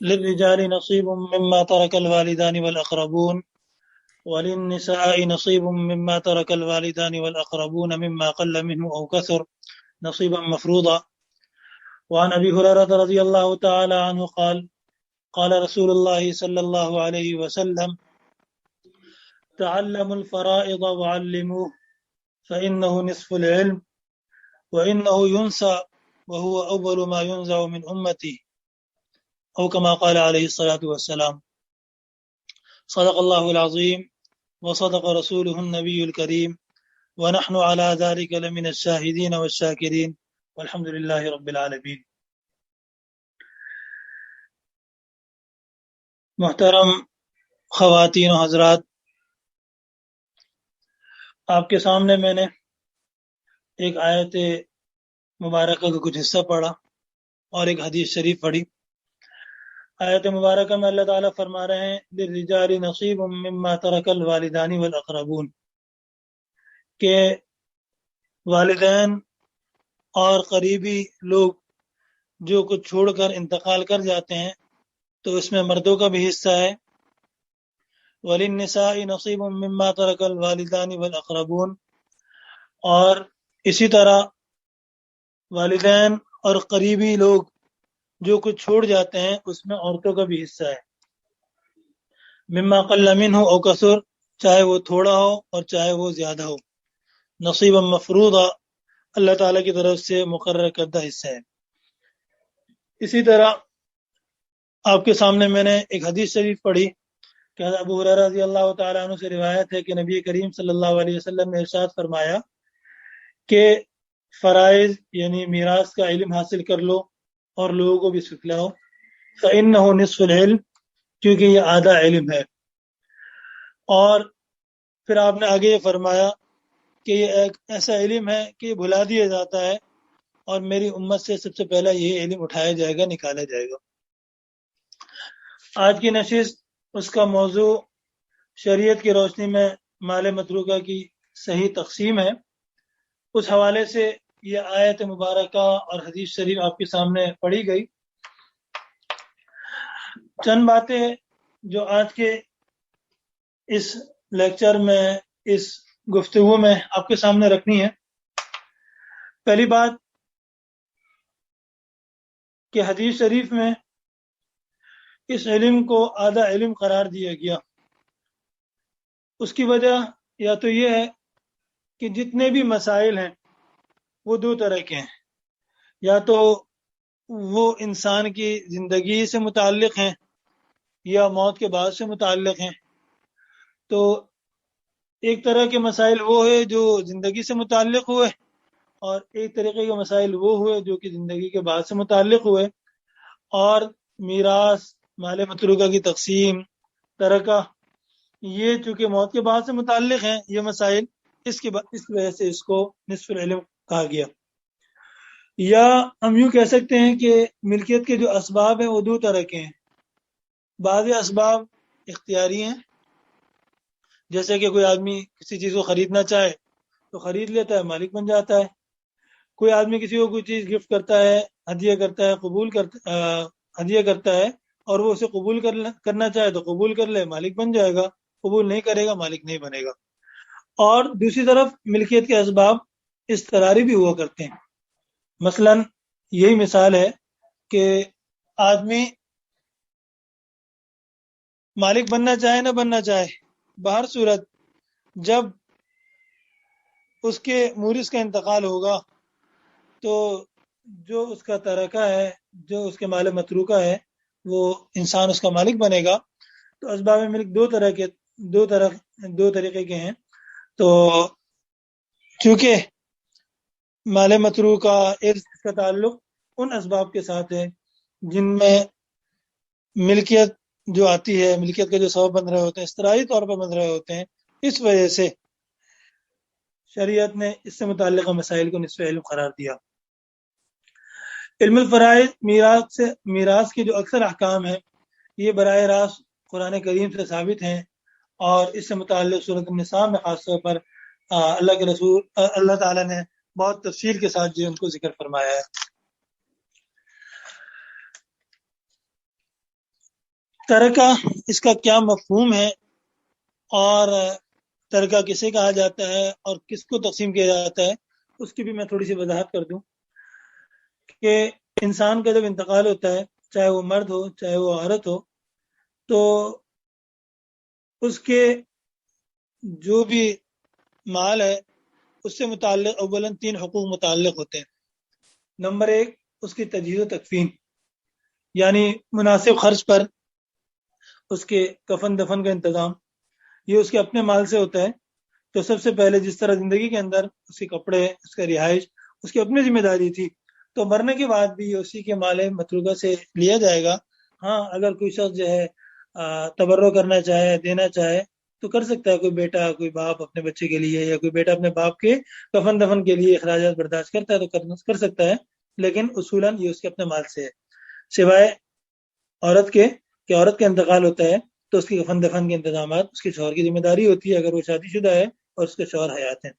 للرجال نصيب مما ترك الوالدان والأقربون وللنساء نصيب مما ترك الوالدان والأقربون مما قل منه أو كثر نصيبا مفروضا. وعن أبي هريرة رضي الله تعالى عنه قال قال رسول الله صلى الله عليه وسلم تعلموا الفرائض وعلموه فإنه نصف العلم وإنه ينسى وهو أول ما ينزع من أمتي أو كما قال عليه الصلاة والسلام. صدق الله العظيم وصدق رسوله النبي الكريم ونحن على ذلك لمن الشاهدين والشاكرين والحمد لله رب العالمين. محترم خواتین و حضرات، آپ کے سامنے میں نے ایک آیت مبارکہ کا کچھ حصہ پڑھا اور ایک حدیث شریف پڑھی۔ آیت مبارکہ میں اللہ تعالیٰ فرما رہے ہیں للرجال نصیب مما ترک الوالدان والاقربون، کہ والدین اور قریبی لوگ جو کچھ چھوڑ کر انتقال کر جاتے ہیں تو اس میں مردوں کا بھی حصہ ہے۔ وللنساء نصیب مما ترک الوالدان والاقربون، اور اسی طرح والدین اور قریبی لوگ جو کچھ چھوڑ جاتے ہیں اس میں عورتوں کا بھی حصہ ہے۔ مما قل منہ او کثر، چاہے وہ تھوڑا ہو اور چاہے وہ زیادہ ہو، نصیبا مفروضا، اللہ تعالیٰ کی طرف سے مقرر کردہ حصہ ہے۔ اسی طرح آپ کے سامنے میں نے ایک حدیث شریف پڑھی کہ حضرت ابو ہریرہ رضی اللہ تعالیٰ عنہ سے روایت ہے کہ نبی کریم صلی اللہ علیہ وسلم نے ارشاد فرمایا کہ فرائض یعنی میراث کا علم حاصل کر لو اور لوگوں کو بھی سکھلاؤ، فإنہ نصف العلم، کیونکہ یہ آدھا علم ہے۔ اور پھر آپ نے آگے یہ فرمایا کہ یہ ایک ایسا علم ہے کہ یہ بھلا دیا جاتا ہے اور میری امت سے سب سے پہلا یہ علم اٹھایا جائے گا، نکالا جائے گا۔ آج کی نشست اس کا موضوع شریعت کی روشنی میں مال متروکہ کی صحیح تقسیم ہے۔ اس حوالے سے یہ آیت مبارکہ اور حدیث شریف آپ کے سامنے پڑھی گئی۔ چند باتیں جو آج کے اس لیکچر میں، اس گفتگو میں آپ کے سامنے رکھنی ہے۔ پہلی بات کہ حدیث شریف میں اس علم کو آدھا علم قرار دیا گیا۔ اس کی وجہ یا تو یہ ہے کہ جتنے بھی مسائل ہیں وہ دو طرح کے ہیں، یا تو وہ انسان کی زندگی سے متعلق ہیں یا موت کے بعد سے متعلق ہیں۔ تو ایک طرح کے مسائل وہ ہے جو زندگی سے متعلق ہوئے، اور ایک طریقے کے مسائل وہ ہوئے جو کہ زندگی کے بعد سے متعلق ہوئے۔ اور میراث، مال متروکہ کی تقسیم، ترکہ، یہ چونکہ موت کے بعد سے متعلق ہیں یہ مسائل، اس کی وجہ سے اس کو نصف العلم کہا گیا۔ یا ہم یوں کہہ سکتے ہیں کہ ملکیت کے جو اسباب ہیں وہ دو طرح کے ہیں۔ بعض اسباب اختیاری ہیں، جیسے کہ کوئی آدمی کسی چیز کو خریدنا چاہے تو خرید لیتا ہے، مالک بن جاتا ہے۔ کوئی آدمی کسی کو کوئی چیز گفٹ کرتا ہے، ہدیہ کرتا ہے، ہدیہ کرتا ہے اور وہ اسے قبول کرنا چاہے تو قبول کر لے، مالک بن جائے گا۔ قبول نہیں کرے گا، مالک نہیں بنے گا۔ اور دوسری طرف ملکیت کے اسباب اضطراری بھی ہوا کرتے ہیں۔ مثلا یہی مثال ہے کہ آدمی مالک بننا چاہے نہ بننا چاہے، بہر صورت جب اس کے مورث کا انتقال ہوگا تو جو اس کا ترکہ ہے، جو اس کے مال متروکہ ہے، وہ انسان اس کا مالک بنے گا۔ تو اسباب ملک دو طریقے کے ہیں۔ تو چونکہ مال متروکہ اس کا تعلق ان اسباب کے ساتھ ہے جن میں ملکیت جو آتی ہے، ملکیت کے جو سبب بن رہے ہوتے ہیں، اضطراری طور پر بن رہے ہوتے ہیں، اس وجہ سے شریعت نے اس سے متعلقہ مسائل کو نصف علم قرار دیا۔ علم الفرائض، میراث کے جو اکثر احکام ہیں یہ براہ راست قرآن کریم سے ثابت ہیں، اور اس سے متعلق سورۃ النساء میں خاص طور پر اللہ تعالیٰ نے بہت تفصیل کے ساتھ جو ان کو ذکر فرمایا ہے۔ ترکہ اس کا کیا مفہوم ہے اور ترکہ کسے کہا جاتا ہے اور کس کو تقسیم کیا جاتا ہے، اس کی بھی میں تھوڑی سی وضاحت کر دوں کہ انسان کا جب انتقال ہوتا ہے، چاہے وہ مرد ہو چاہے وہ عورت ہو، تو اس کے جو بھی مال ہے اس سے متعلق اولاً 3 حقوق متعلق ہوتے ہیں۔ نمبر 1، اس کی تجہیز و تکفین، یعنی مناسب خرچ پر اس کے کفن دفن کا انتظام، یہ اس کے اپنے مال سے ہوتا ہے۔ تو سب سے پہلے جس طرح زندگی کے اندر اس کے کپڑے، اس کا رہائش اس کی اپنی ذمہ داری تھی، تو مرنے کے بعد بھی اسی کے مال متروکہ سے لیا جائے گا۔ ہاں، اگر کوئی شخص جو ہے تبرع کرنا چاہے، دینا چاہے تو کر سکتا ہے، کوئی بیٹا کوئی باپ اپنے بچے کے لیے، یا کوئی بیٹا اپنے باپ کے کفن دفن کے لیے اخراجات برداشت کرتا ہے تو کر سکتا ہے، لیکن اصولاً یہ اس کے اپنے مال سے ہے، سوائے عورت کے کہ عورت کا انتقال ہوتا ہے تو اس کی کفن دفن کے انتظامات اس کے شوہر کی ذمہ داری ہوتی ہے اگر وہ شادی شدہ ہے اور اس کے شوہر حیات ہیں۔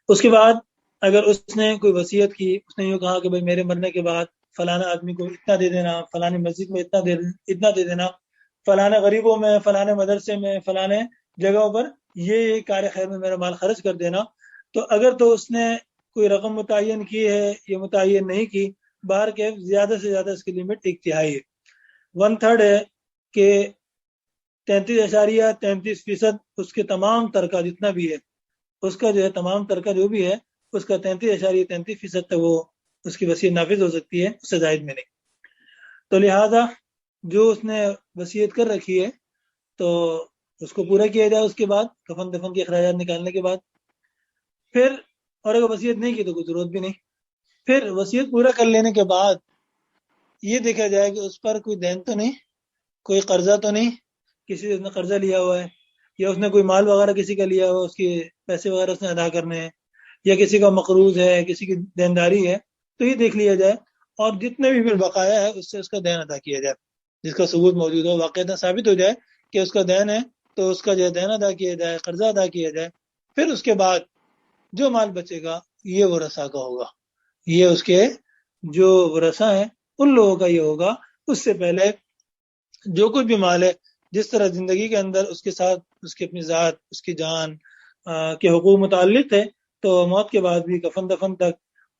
اس کے بعد اگر اس نے کوئی وصیت کی، اس نے یوں کہا کہ بھائی میرے مرنے کے بعد فلانا آدمی کو اتنا دے دینا، فلانی مسجد میں اتنا دے دینا، فلانے غریبوں میں، فلانے مدرسے میں، فلانے جگہوں پر یہ کار خیر میں میرا مال خرچ کر دینا، تو اگر تو اس نے کوئی رقم متعین کی ہے یا متعین نہیں کی، باہر کے زیادہ سے زیادہ اس کی لمٹ 1/3 ہے، 1/3 ہے کہ 33.33% اس کے تمام ترکہ جتنا بھی ہے، اس کا جو ہے تمام ترکہ جو بھی ہے اس کا 33.33% تک وہ اس کی وصیت نافذ ہو سکتی ہے، اس سے زائد میں نہیں۔ تو لہذا جو اس نے وصیت کر رکھی ہے تو اس کو پورا کیا جائے، اس کے بعد کفن دفن کے اخراجات نکالنے کے بعد پھر، اور اگر وصیت نہیں کی تو کوئی ضرورت بھی نہیں، پھر وصیت پورا کر لینے کے بعد یہ دیکھا جائے کہ اس پر کوئی دین تو نہیں، کوئی قرضہ تو نہیں، کسی سے اس نے قرضہ لیا ہوا ہے یا اس نے کوئی مال وغیرہ کسی کا لیا ہوا، اس کے پیسے وغیرہ اس نے ادا کرنے ہیں، یا کسی کا مقروض ہے، کسی کی دینداری ہے، تو یہ دیکھ لیا جائے، اور جتنے بھی پھر بقایا ہے اس سے اس کا دین ادا کیا جائے، جس کا ثبوت موجود ہو، واقعہ ثابت ہو جائے کہ اس کا دین ہے تو اس کا جو ہے دین ادا کیا جائے، قرضہ ادا کیا جائے۔ پھر اس کے بعد جو مال بچے گا یہ ورثہ کا ہوگا، یہ اس کے جو ورثہ ہیں ان لوگوں کا یہ ہوگا۔ اس سے پہلے جو کچھ بھی مال ہے، جس طرح زندگی کے اندر اس کے ساتھ اس کی اپنی ذات، اس کی جان کے حقوق متعلق ہے، تو موت کے بعد بھی کفن دفن تک،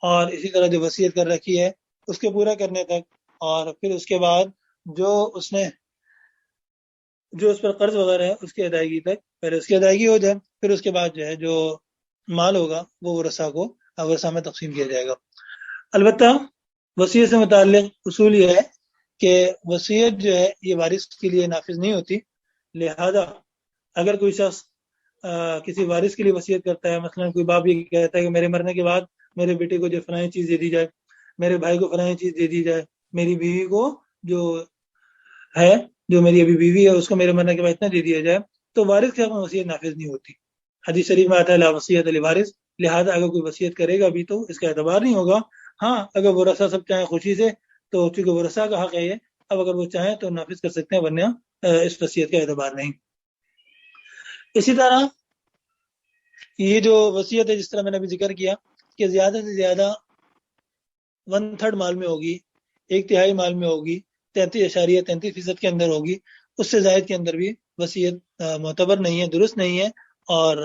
اور اسی طرح جو وصیت کر رکھی ہے اس کے پورا کرنے تک، اور پھر اس کے بعد جو اس پر قرض وغیرہ ہے اس کی ادائیگی تک، پہلے اس کی ادائیگی ہو جائے، پھر اس کے بعد جو ہے جو مال ہوگا وہ ورثہ کو ورثہ میں تقسیم کیا جائے گا۔ البتہ وصیت سے متعلق اصول یہ ہے کہ وصیت جو ہے یہ وارث کے لیے نافذ نہیں ہوتی، لہذا اگر کوئی شخص کسی وارث کے لیے وصیت کرتا ہے، مثلا کوئی باپ یہ کہتا ہے کہ میرے مرنے کے بعد میرے بیٹے کو جو فلانی چیز دے دی جائے، میرے بھائی کو فلانی چیز دے دی جائے، میری بیوی کو جو میری ابھی بیوی ہے اس کو میرے مرنے کے بعد اتنا دے دیا جائے، تو وارث کے حق میں وصیت نافذ نہیں ہوتی۔ حدیث شریف میں آتا ہے لا وصیت لوارث، لہذا اگر کوئی وصیت کرے گا بھی تو اس کا اعتبار نہیں ہوگا۔ ہاں، اگر ورثہ سب چاہیں خوشی سے تو چونکہ ورثہ کا حق ہے یہ، اب اگر وہ چاہیں تو نافذ کر سکتے ہیں، ورنہ اس وصیت کا اعتبار نہیں۔ اسی طرح یہ جو وصیت ہے، جس طرح میں نے ابھی ذکر کیا کہ زیادہ سے زیادہ 1/3 مال میں ہوگی، 1/3 مال میں ہوگی، 33.33% کے اندر ہوگی، اس سے زائد کے اندر بھی وصیت معتبر نہیں ہے، درست نہیں ہے، اور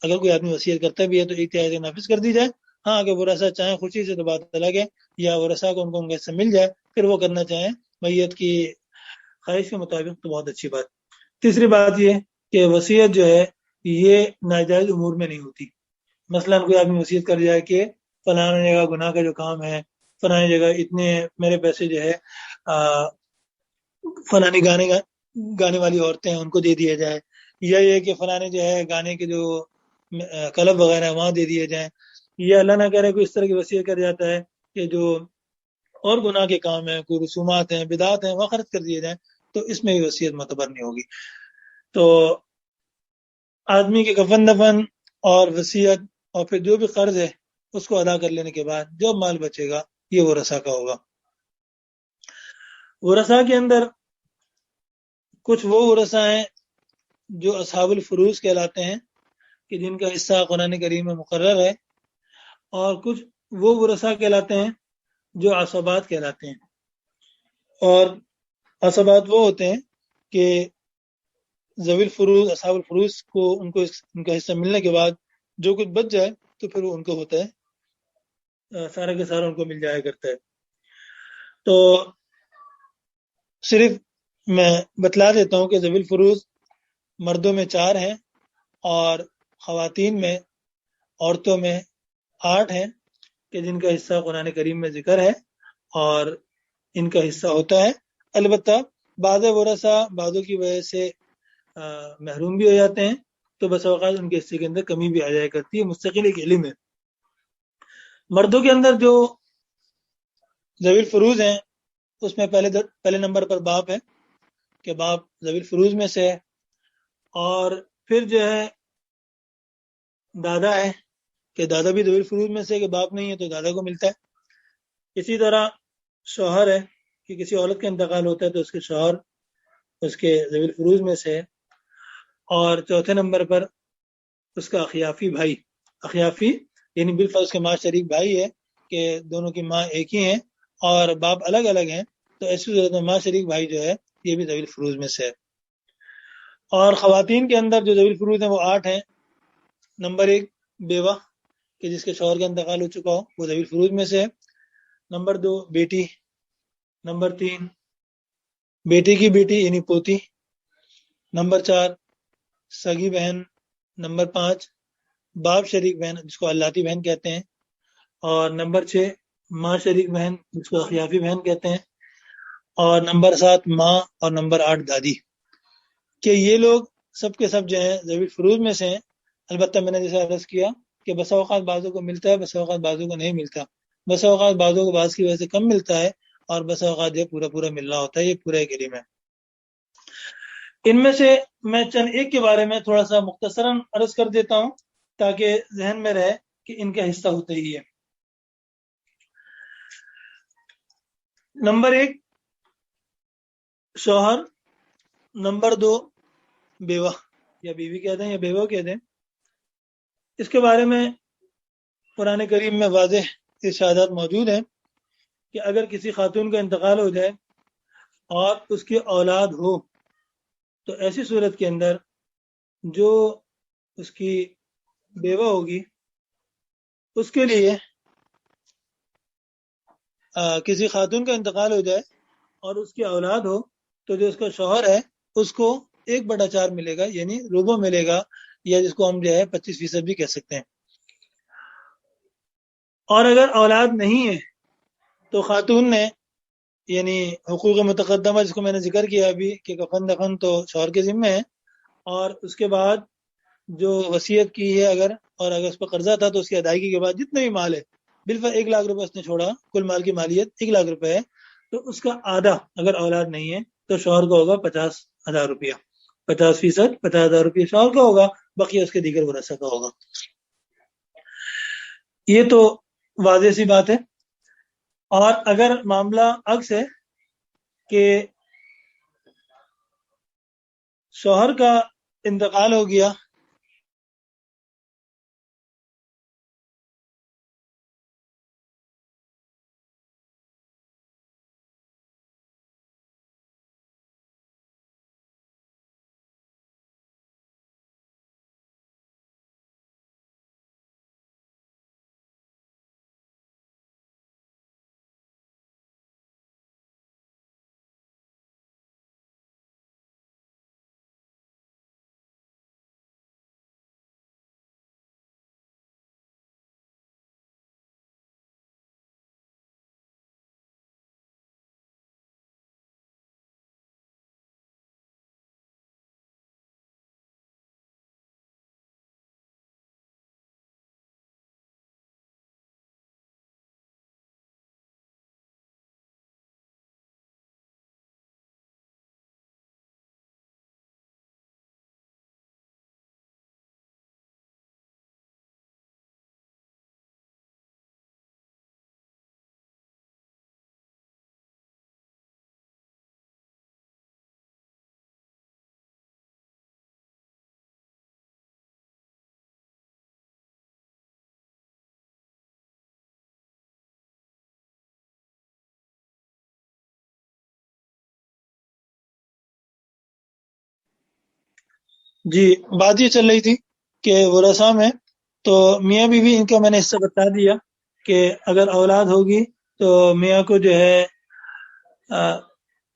اگر کوئی آدمی وصیت کرتا بھی ہے تو 1/3 سے نافذ کر دی جائے۔ ہاں، اگر ورثہ چاہیں خوشی سے تو بات الگ ہے، یا ورثہ کو ان سے مل جائے پھر وہ کرنا چاہیں میت کی خواہش کے مطابق تو بہت اچھی بات۔ تیسری بات یہ کہ وصیت جو ہے یہ ناجائز امور میں نہیں ہوتی۔ مثلا کوئی آدمی وصیت کر جائے کہ فلانا جگہ گناہ کا جو کام ہے، فلانی جگہ اتنے میرے پیسے جو ہے فلانی گانے والی عورتیں ہیں ان کو دے دیا جائے، یا یہ کہ فلانے جو ہے گانے کے جو کلب وغیرہ ہیں وہاں دے دیے جائیں، یا اللہ نہ کرے کوئی اس طرح کی وصیت کر جاتا ہے کہ جو اور گناہ کے کام ہیں، کوئی رسومات ہیں، بدعات ہیں، وہاں خرچ کر دیے جائیں، تو اس میں بھی وصیت معتبر نہیں ہوگی۔ تو آدمی کے کفن دفن اور وصیت اور پھر جو بھی قرض ہے اس کو ادا کر لینے کے بعد جو مال بچے گا یہ ورثہ کا ہوگا۔ ورثہ کے اندر کچھ وہ ورثہ ہیں جو اصحاب الفروض کہلاتے ہیں کہ جن کا حصہ قرآن کریم میں مقرر ہے، اور کچھ وہ ورثہ کہلاتے ہیں جو عصبات کہلاتے ہیں، اور عصبات وہ ہوتے ہیں کہ ذوی الفروز اصحاب الفروز کو ان کا حصہ ملنے کے بعد جو کچھ بچ جائے تو پھر وہ ان کو ہوتا ہے، سارا کے سارا ان کو مل جایا کرتا ہے۔ تو صرف میں بتلا دیتا ہوں کہ ذوی الفروز مردوں میں 4 ہیں، اور خواتین میں، عورتوں میں 8 ہیں، کہ جن کا حصہ قرآن کریم میں ذکر ہے اور ان کا حصہ ہوتا ہے۔ البتہ بعض ورثہ بعضوں کی وجہ سے محروم بھی ہو جاتے ہیں، تو بس اوقات ان کے حصے کے اندر کمی بھی آ جایا کرتی ہے، مستقل ایک علم ہے۔ مردوں کے اندر جو ذوی الفروز ہیں اس میں پہلے نمبر پر باپ ہے، کہ باپ ذوی الفروز میں سے ہے، اور پھر جو ہے دادا ہے، کہ دادا بھی ذوی الفروز میں سے ہے، کہ باپ نہیں ہے تو دادا کو ملتا ہے۔ اسی طرح شوہر ہے، کہ کسی عورت کا انتقال ہوتا ہے تو اس کے شوہر اس کے ذوی الفروز میں سے ہے، اور چوتھے نمبر پر اس کا اخیافی بھائی، اخیافی یعنی بالفرض کے ماں شریک بھائی ہے، کہ دونوں کی ماں ایک ہی ہیں اور باپ الگ الگ ہیں، تو ایسی صورت میں ماں شریک بھائی جو ہے یہ بھی ذوی الفروز میں سے ہے۔ اور خواتین کے اندر جو ذوی الفروز ہیں وہ 8 ہیں۔ نمبر 1 بیوہ، کہ جس کے شوہر کا انتقال ہو چکا ہو، وہ ذوی الفروز میں سے ہے۔ نمبر 2 بیٹی، نمبر 3 بیٹی کی بیٹی یعنی پوتی، نمبر 4 سگی بہن، نمبر 5 باپ شریک بہن جس کو اللاتی بہن کہتے ہیں، اور نمبر 6 ماں شریک بہن جس کو اخیافی بہن کہتے ہیں، اور نمبر 7 ماں، اور نمبر 8 دادی، کہ یہ لوگ سب کے سب جو ہیں ذوی الفروز میں سے ہیں۔ البتہ میں نے جیسے عرض کیا کہ بسا اوقات بعضوں کو ملتا ہے، بسا اوقات بعضوں کو نہیں ملتا، بسا اوقات بعضوں کو بعض کی وجہ سے کم ملتا ہے، اور بسا اوقات یہ پورا پورا ملنا ہوتا ہے، یہ پورا ایک علم ہے۔ ان میں سے میں چند ایک کے بارے میں تھوڑا سا مختصراً عرض کر دیتا ہوں تاکہ ذہن میں رہے کہ ان کا حصہ ہوتا ہی ہے۔ نمبر 1 شوہر، نمبر 2 بیوہ، یا بیوی کہتے ہیں یا بیوہ کہتے ہیں۔ اس کے بارے میں قرآن کریم میں واضح ارشادات موجود ہیں کہ اگر کسی خاتون کا انتقال ہو جائے اور اس کی اولاد ہو تو ایسی صورت کے اندر جو اس کی بیوہ ہوگی اس کے لیے کسی خاتون کا انتقال ہو جائے اور اس کی اولاد ہو تو جو اس کا شوہر ہے اس کو 1/4 ملے گا، یعنی ربع ملے گا، یا جس کو ہم جو ہے 25% بھی کہہ سکتے ہیں۔ اور اگر اولاد نہیں ہے تو خاتون نے، یعنی حقوق متقدمہ جس کو میں نے ذکر کیا ابھی کہ کفن دفن تو شوہر کے ذمہ ہے، اور اس کے بعد جو وصیت کی ہے اور اگر اس پر قرضہ تھا تو اس کی ادائیگی کے بعد جتنے بھی مال ہے، بالفعل 1 لاکھ روپے اس نے چھوڑا، کل مال کی مالیت 1 لاکھ روپے ہے، تو اس کا آدھا اگر اولاد نہیں ہے تو شوہر کو ہوگا 50,000 روپیہ، 50%، 50,000 روپیہ شوہر کا ہوگا، باقی اس کے دیگر ورثہ کا ہوگا۔ یہ تو واضح سی بات ہے۔ اور اگر معاملہ عکس ہے کہ شوہر کا انتقال ہو گیا جی، بات یہ چل رہی تھی کہ ورثہ میں تو میاں بیوی ان کا میں نے حصہ بتا دیا کہ اگر اولاد ہوگی تو میاں کو جو ہے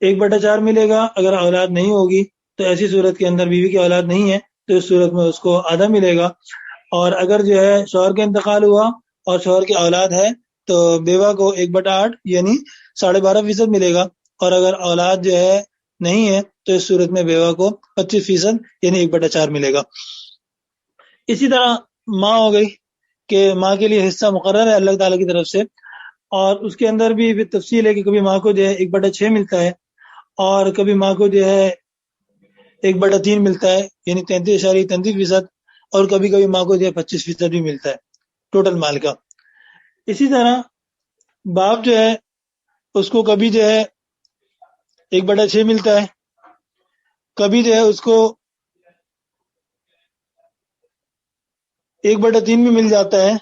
1/4 ملے گا. اگر اولاد نہیں ہوگی تو ایسی صورت کے اندر بیوی کی اولاد نہیں ہے تو اس صورت میں اس کو آدھا ملے گا. اور اگر جو ہے شوہر کا انتقال ہوا اور شوہر کی اولاد ہے تو بیوہ کو 1/8 یعنی 12.5% ملے گا. اور اگر اولاد جو ہے نہیں ہے تو اس صورت میں بیوہ کو 25% یعنی 1/4 ملے گا. اسی طرح ماں ہو گئی کہ ماں کے لیے حصہ مقرر ہے اللہ تعالیٰ کی طرف سے، اور اس کے اندر بھی پھر تفصیل ہے کہ کبھی ماں کو جو ہے 1/6 ملتا ہے اور کبھی ماں کو جو ہے 1/3 ملتا ہے یعنی 33.33%، اور کبھی کبھی ماں کو جو ہے 25% بھی ملتا ہے ٹوٹل مال کا. اسی طرح باپ جو ہے اس کو کبھی جو ہے 1/6 ملتا ہے، کبھی جو ہے اس کو 1/3 بھی مل جاتا ہے،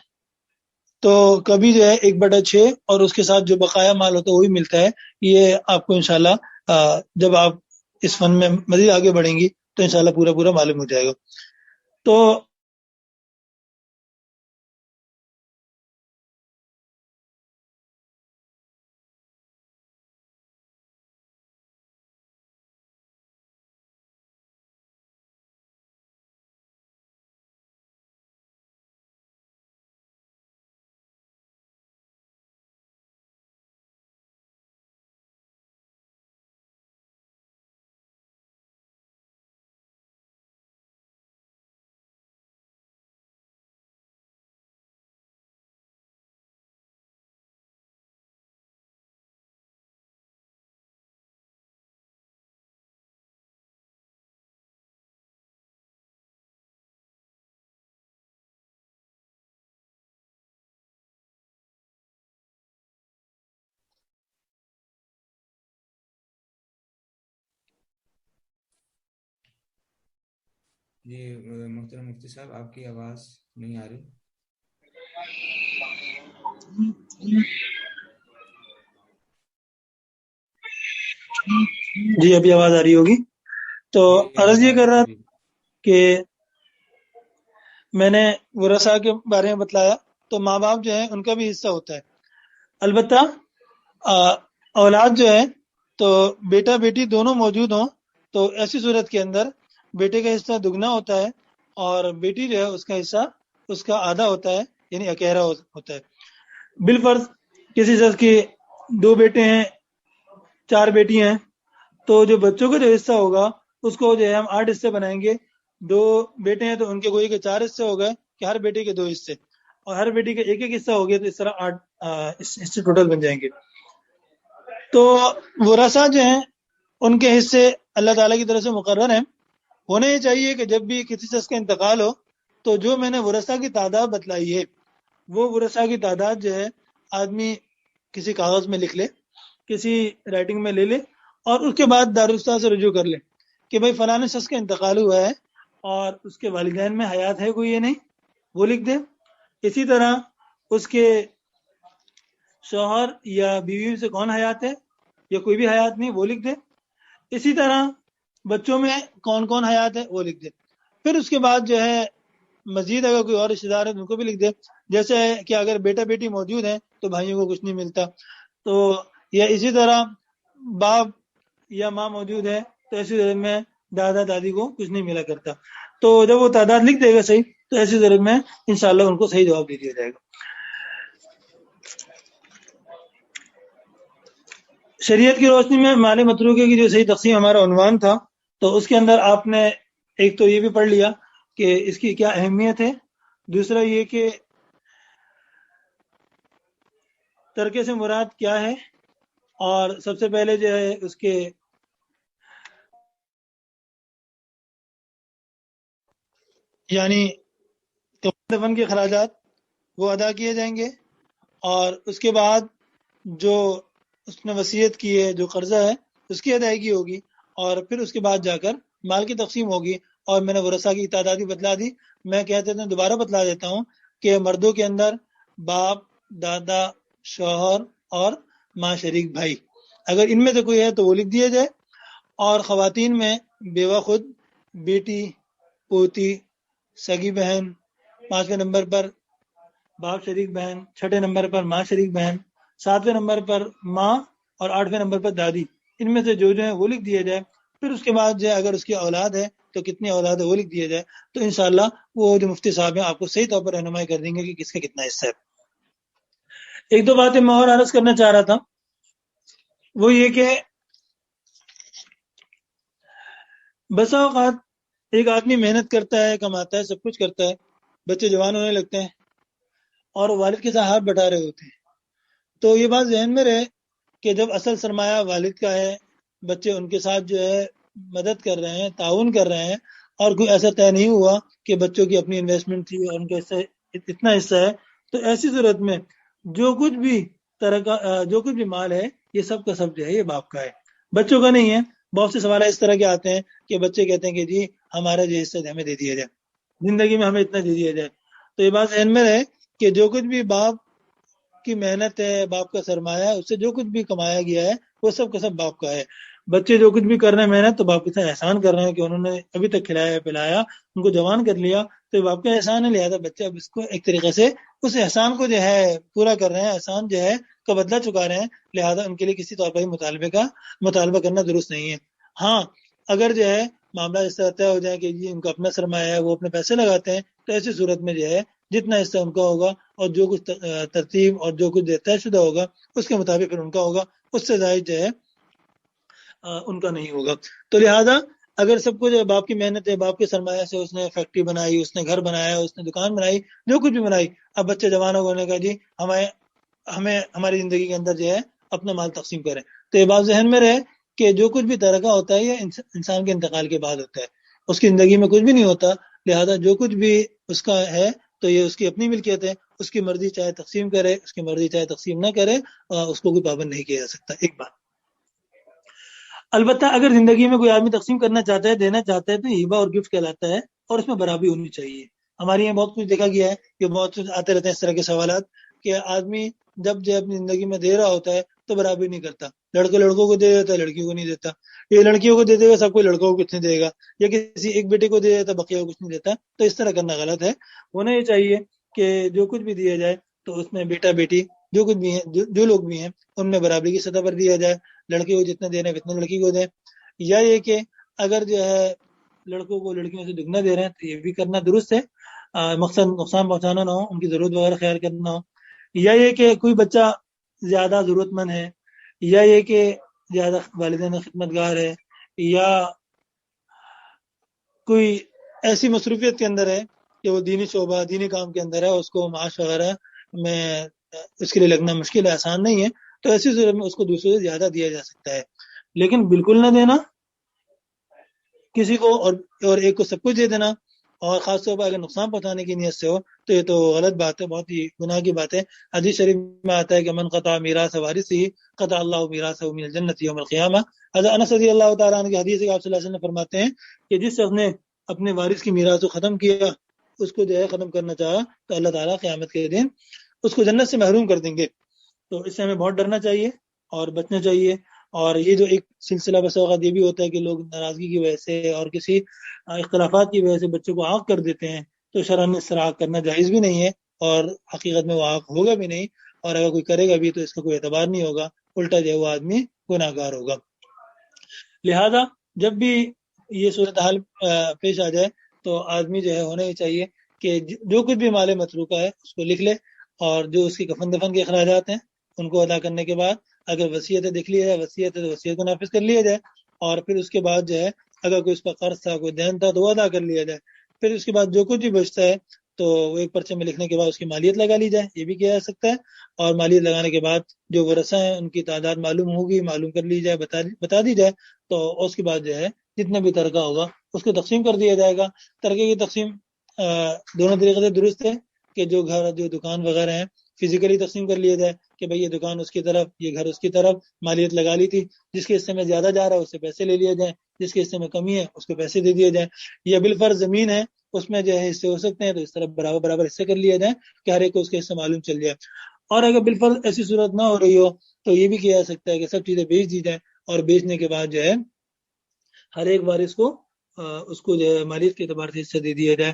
تو کبھی جو ہے 1/6 اور اس کے ساتھ جو بقایا مال ہوتا ہے وہ بھی ملتا ہے. یہ آپ کو انشاءاللہ جب آپ اس فن میں مزید آگے بڑھیں گی تو انشاءاللہ پورا پورا معلوم ہو جائے گا. تو جی محترم مفتی صاحب، آپ کی آواز نہیں آ رہی. جی ابھی آواز آ رہی ہوگی. تو جی جی عرض اب یہ آ کر رہی رہا جی. کہ میں نے ورثہ کے بارے میں بتلایا تو ماں باپ جو ہے ان کا بھی حصہ ہوتا ہے. البتہ آ، اولاد جو ہے تو بیٹا بیٹی دونوں موجود ہوں تو ایسی صورت کے اندر بیٹے کا حصہ دگنا ہوتا ہے اور بیٹی جو ہے اس کا حصہ اس کا آدھا ہوتا ہے یعنی اکیرا ہوتا ہے. بالفرض کسی شخص کی 2 بیٹے ہیں 4 بیٹی ہیں تو جو بچوں کا جو حصہ ہوگا اس کو جو ہے ہم 8 حصے بنائیں گے. 2 بیٹے ہیں تو ان کے گوئی کے 4 حصے ہو گئے کہ ہر بیٹے کے 2 حصے، اور ہر بیٹی کا ایک ایک حصہ ہو گیا تو اس طرح 8 حصے ٹوٹل بن جائیں گے. تو ورثہ جو ہیں ان کے حصے اللہ تعالیٰ کی طرف سے مقرر ہیں. ہونا یہ چاہیے کہ جب بھی کسی شخص کا انتقال ہو تو جو میں نے ورثہ کی تعداد بتلائی ہے وہ ورثہ کی تعداد جو ہے آدمی کسی کاغذ میں لکھ لے، کسی رائٹنگ میں لے لے اور اس کے بعد دارالفتہ سے رجوع کر لے کہ بھائی فلاں شخص کا انتقال ہوا ہے اور اس کے والدین میں حیات ہے کوئی یہ نہیں، وہ لکھ دے. اسی طرح اس کے شوہر یا بیوی میں سے کون حیات ہے یا کوئی بھی حیات نہیں وہ لکھ دے. اسی طرح بچوں میں کون کون حیات ہے وہ لکھ دے. پھر اس کے بعد جو ہے مزید اگر کوئی اور رشتے دار ہے تو ان کو بھی لکھ دے. جیسے کہ اگر بیٹا بیٹی موجود ہیں تو بھائیوں کو کچھ نہیں ملتا، تو یا اسی طرح باپ یا ماں موجود ہے تو ایسی صورت میں دادا دادی کو کچھ نہیں ملا کرتا. تو جب وہ تعداد لکھ دے گا صحیح تو ایسی صورت میں انشاءاللہ ان کو صحیح جواب دے دیا جائے گا. شریعت کی روشنی میں مال متروکے کی جو صحیح تقسیم ہمارا عنوان تھا تو اس کے اندر آپ نے ایک تو یہ بھی پڑھ لیا کہ اس کی کیا اہمیت ہے، دوسرا یہ کہ ترکے سے مراد کیا ہے، اور سب سے پہلے جو ہے اس کے یعنی دفن کے اخراجات وہ ادا کیے جائیں گے، اور اس کے بعد جو اس نے وصیت کی ہے جو قرضہ ہے اس کی ادائیگی ہوگی، اور پھر اس کے بعد جا کر مال کی تقسیم ہوگی. اور میں نے ورثہ کی تعداد بھی بتلا دی. میں کہتے ہیں دوبارہ بتلا دیتا ہوں کہ مردوں کے اندر باپ دادا شوہر اور ماں شریک بھائی اگر ان میں سے کوئی ہے تو وہ لکھ دیا جائے، اور خواتین میں بیوہ خود بیٹی پوتی، سگی بہن، 5ویں نمبر پر باپ شریک بہن، 6 نمبر پر ماں شریک بہن، 7ویں نمبر پر ماں اور 8ویں نمبر پر دادی. ان میں سے جو ہے وہ لکھ دیا جائے. پھر اس کے بعد جو ہے اگر اس کی اولاد ہے تو کتنی اولاد ہے وہ لکھ دیا جائے. تو انشاءاللہ وہ جو مفتی صاحب ہیں آپ کو صحیح طور پر رہنمائی کر دیں گے کہ کس کا کتنا حصہ ہے. ایک دو باتیں میں اور عرض کرنا چاہ رہا تھا، وہ یہ کہ بسا اوقات ایک آدمی محنت کرتا ہے، کماتا ہے، سب کچھ کرتا ہے، بچے جوان ہونے لگتے ہیں اور والد کے ساتھ ہاتھ بٹا رہے ہوتے ہیں. تو یہ بات ذہن میں رہے کہ جب اصل سرمایہ والد کا ہے، بچے ان کے ساتھ جو ہے مدد کر رہے ہیں، تعاون کر رہے ہیں، اور کوئی ایسا طے نہیں ہوا کہ بچوں کی اپنی انویسٹمنٹ تھی اور ان کا حصہ اتنا حصہ ہے، تو ایسی صورت میں جو کچھ بھی جو کچھ بھی مال ہے یہ سب کا سب جو ہے یہ باپ کا ہے، بچوں کا نہیں ہے. بہت سے سوال اس طرح کے آتے ہیں کہ بچے کہتے ہیں کہ جی ہمارا جو حصہ ہمیں دے دیا جائے، زندگی میں ہمیں اتنا دے دیا جائے. تو یہ بات ذہن میں رہے کہ جو کچھ بھی باپ کی محنت ہے، باپ کا سرمایہ ہے، اس سے جو کچھ بھی کمایا گیا ہے وہ سب کا سب باپ کا ہے. بچے جو کچھ بھی کر رہے ہیں محنت تو باپ کے ساتھ احسان کر رہے ہیں کہ انہوں نے ابھی تک کھلایا پلایا، ان کو جوان کر لیا، تو یہ باپ کا احسان ہے. لہٰذا بچے اب اس کو ایک طریقے سے اس احسان کو جو ہے پورا کر رہے ہیں، احسان جو ہے کا بدلہ چکا رہے ہیں. لہٰذا ان کے لیے کسی طور پر مطالبہ کرنا درست نہیں ہے. ہاں اگر جو ہے معاملہ اس طرح طے ہو جائے کہ جی ان کا اپنا سرمایہ ہے، وہ اپنے پیسے لگاتے ہیں، تو ایسی صورت میں جو ہے جتنا حصہ ان کا ہوگا اور جو کچھ ترتیب اور جو کچھ طے شدہ ہوگا اس کے مطابق پھر ان کا ہوگا، اس سے زائد جو ہے ان کا نہیں ہوگا. تو لہٰذا اگر سب کچھ باپ کی محنت ہے، باپ کے سرمایہ سے اس نے فیکٹری بنائی، اس نے گھر بنایا، اس نے دکان بنائی، جو کچھ بھی بنائی، اب بچے جوان ہونے کا جی ہمیں ہماری زندگی کے اندر جو ہے اپنا مال تقسیم کریں. تو یہ بات ذہن میں رہے کہ جو کچھ بھی ترقہ ہوتا ہے یہ انسان کے انتقال کے بعد ہوتا ہے، اس کی زندگی میں کچھ بھی نہیں ہوتا. لہذا جو کچھ بھی اس کا ہے تو یہ اس کی اپنی ملکیت ہے، اس کی مرضی چاہے تقسیم کرے، اس کی مرضی چاہے تقسیم نہ کرے، اس کو کوئی پابند نہیں کیا جا سکتا. ایک بات البتہ اگر زندگی میں کوئی آدمی تقسیم کرنا چاہتا ہے، دینا چاہتا ہے، تو ہیبہ اور گفٹ کہلاتا ہے اور اس میں برابری ہونی چاہیے. ہمارے یہاں بہت کچھ دیکھا گیا ہے کہ بہت کچھ آتے رہتے ہیں اس طرح کے سوالات کہ آدمی جب جو اپنی زندگی میں دے رہا ہوتا ہے تو برابری نہیں کرتا، لڑکوں کو دے دیتا ہے، لڑکیوں کو نہیں دیتا، یہ لڑکیوں کو دے دے گا سب کو، لڑکوں کو کچھ نہیں دے گا، یا کسی ایک بیٹے کو دے دیتا بقیہ کو کچھ نہیں دیتا. تو اس طرح کرنا غلط ہے. ہونا یہ چاہیے کہ جو کچھ بھی دیا جائے تو اس میں بیٹا بیٹی جو کچھ بھی ہیں، جو لوگ بھی ہیں ان میں برابری کی سطح پر دیا جائے. لڑکی کو جتنے دینے اتنے لڑکی کو دیں، یا یہ کہ اگر جو ہے لڑکوں کو لڑکیوں سے دگنا دے رہے ہیں تو یہ بھی کرنا درست ہے، مقصد نقصان پہنچانا نہ ہو، ان کی ضرورت وغیرہ خیال کرنا ہو. یا یہ کہ کوئی بچہ زیادہ ضرورت مند ہے، یا یہ کہ زیادہ والدین خدمت گار ہے، یا کوئی ایسی مصروفیت کے اندر ہے کہ وہ دینی شعبہ دینی کام کے اندر ہے، اس کو معاش وغیرہ میں اس کے لیے لگنا مشکل ہے، آسان نہیں ہے، تو ایسی صورت میں اس کو دوسروں سے زیادہ دیا جا سکتا ہے. لیکن بالکل نہ دینا کسی کو اور ایک کو سب کچھ دے دینا، اور خاص طور پر اگر نقصان پہنچانے کی نیت سے ہو تو یہ تو غلط بات ہے، بہت ہی گناہ کی بات ہے. حدیث شریف میں آتا ہے کہ من قطع میراث وارثہ قطع اللہ میراثہ من الجنۃ یوم القیامہ. حضرت انس رضی اللہ تعالیٰ عنہ کی حدیث ہے کہ آپ صلی اللہ علیہ وسلم فرماتے ہیں کہ جس شخص نے اپنے وارث کی میراث کو ختم کیا، اس کو جو ہے ختم کرنا چاہا، تو اللہ تعالیٰ قیامت کے دن اس کو جنت سے محروم کر دیں گے. تو اس سے ہمیں بہت ڈرنا چاہیے اور بچنا چاہیے. اور یہ جو ایک سلسلہ بس اوقات یہ بھی ہوتا ہے کہ لوگ ناراضگی کی وجہ سے اور کسی اختلافات کی وجہ سے بچوں کو عاق کر دیتے ہیں، تو شرعاً اس طرح عاق کرنا جائز بھی نہیں ہے اور حقیقت میں وہ عاق ہوگا بھی نہیں، اور اگر کوئی کرے گا بھی تو اس کا کوئی اعتبار نہیں ہوگا، الٹا جو ہے وہ آدمی گناہ گار ہوگا. لہذا جب بھی یہ صورتحال پیش آ جائے تو آدمی جو ہے ہونا ہی چاہیے کہ جو کچھ بھی مال متروکہ ہے اس کو لکھ لے، اور جو اس کی کفن دفن کے اخراجات ہیں ان کو ادا کرنے کے بعد اگر وصیت دیکھ لیا جائے، وصیت ہے تو وصیت کو نافذ کر لیا جائے، اور پھر اس کے بعد جو ہے اگر کوئی اس کا قرض تھا، کوئی دین تھا تو وہ ادا کر لیا جائے. پھر اس کے بعد جو کچھ بھی بچتا ہے تو وہ ایک پرچے میں لکھنے کے بعد اس کی مالیت لگا لی جائے، یہ بھی کیا جا سکتا ہے. اور مالیت لگانے کے بعد جو ورثہ ہیں ان کی تعداد معلوم ہوگی، معلوم کر لی جائے، بتا دی جائے، تو اس کے بعد جو ہے جتنا بھی ترکہ ہوگا اس کو تقسیم کر دیا جائے گا. ترکے کی تقسیم دونوں طریقے سے درست ہے کہ جو گھر جو دکان وغیرہ ہیں فزیکلی تقسیم کر لیا جائے کہ بھئی یہ دکان اس کی طرف، یہ گھر اس کی طرف، مالیت لگا لی تھی، جس کے حصے میں زیادہ جا رہا ہے اس سے پیسے لے لیے جائیں، جس کے حصے میں کمی ہے اس کو پیسے دے دیے جائیں. یا بالفرض زمین ہے اس میں جو ہے حصے ہو سکتے ہیں تو اس طرح برابر برابر حصے کر لیے جائیں کہ ہر ایک کو اس کے حصہ معلوم چل جائے. اور اگر بالفرض ایسی صورت نہ ہو رہی ہو تو یہ بھی کیا جا سکتا ہے کہ سب چیزیں بیچ دی جائیں، اور بیچنے کے بعد جو ہے ہر ایک وارث کو اس کو جو ہے مالیت کے اعتبار سے حصہ دے دیا جائے.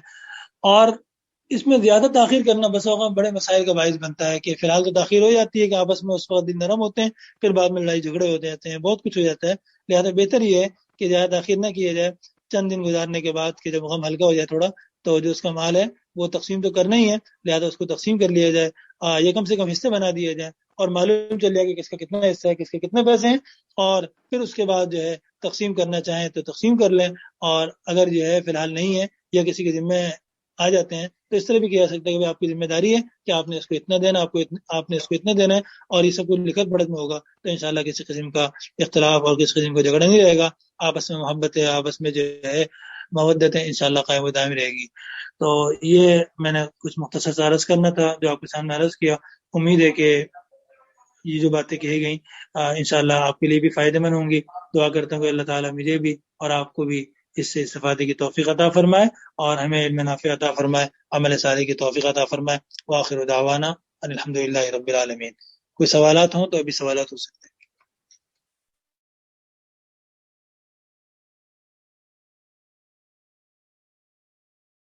اور اس میں زیادہ تاخیر کرنا بس اوقات بڑے مسائل کا باعث بنتا ہے کہ فی الحال تو تاخیر ہو جاتی ہے کہ آپس میں اس وقت دل نرم ہوتے ہیں، پھر بعد میں لڑائی جھگڑے ہو جاتے ہیں، بہت کچھ ہو جاتا ہے. لہٰذا بہتر یہ ہے کہ زیادہ تاخیر نہ کیا جائے. چند دن گزارنے کے بعد کہ جب غم ہلکا ہو جائے تھوڑا، تو جو اس کا مال ہے وہ تقسیم تو کرنا ہی ہے، لہذا اس کو تقسیم کر لیا جائے. یہ کم سے کم حصے بنا دیے جائیں اور معلوم چل جائے کہ کس کا کتنا حصہ ہے، کس کے کتنے پیسے ہیں، اور پھر اس کے بعد جو ہے تقسیم کرنا چاہیں تو تقسیم کر لیں. اور اگر جو ہے فی الحال نہیں ہے یا کسی کے ذمہ آ جاتے ہیں تو اس طرح بھی کیا جا سکتا ہے کہ آپ کی ذمہ داری ہے کہ آپ نے اس کو اتنا دینا، آپ نے اس کو اتنا دینا ہے، اور یہ سب کچھ لکھت پڑھت میں ہوگا تو انشاءاللہ کسی قسم کا اختلاف اور کسی قسم کا جھگڑا نہیں رہے گا. آپس میں محبت ہے، آپس میں جو ہے مودت ہے، انشاءاللہ قائم و دائم رہے گی. تو یہ میں نے کچھ مختصر سا عرض کرنا تھا جو آپ کے سامنے عرض کیا. امید ہے کہ یہ جو باتیں کہی گئیں انشاءاللہ آپ کے لیے بھی فائدہ مند ہوں گی. دعا کرتا ہوں کہ اللہ تعالیٰ مجھے بھی اور آپ کو بھی اس سے استفادے کی توفیق عطا فرمائے اور ہمیں علم نافع عطا فرمائے، عمل صالح کی توفیق عطا فرمائے. وآخر دعوانا ان الحمدللہ رب العالمین. کوئی سوالات ہوں تو ابھی سوالات ہو سکتے ہیں.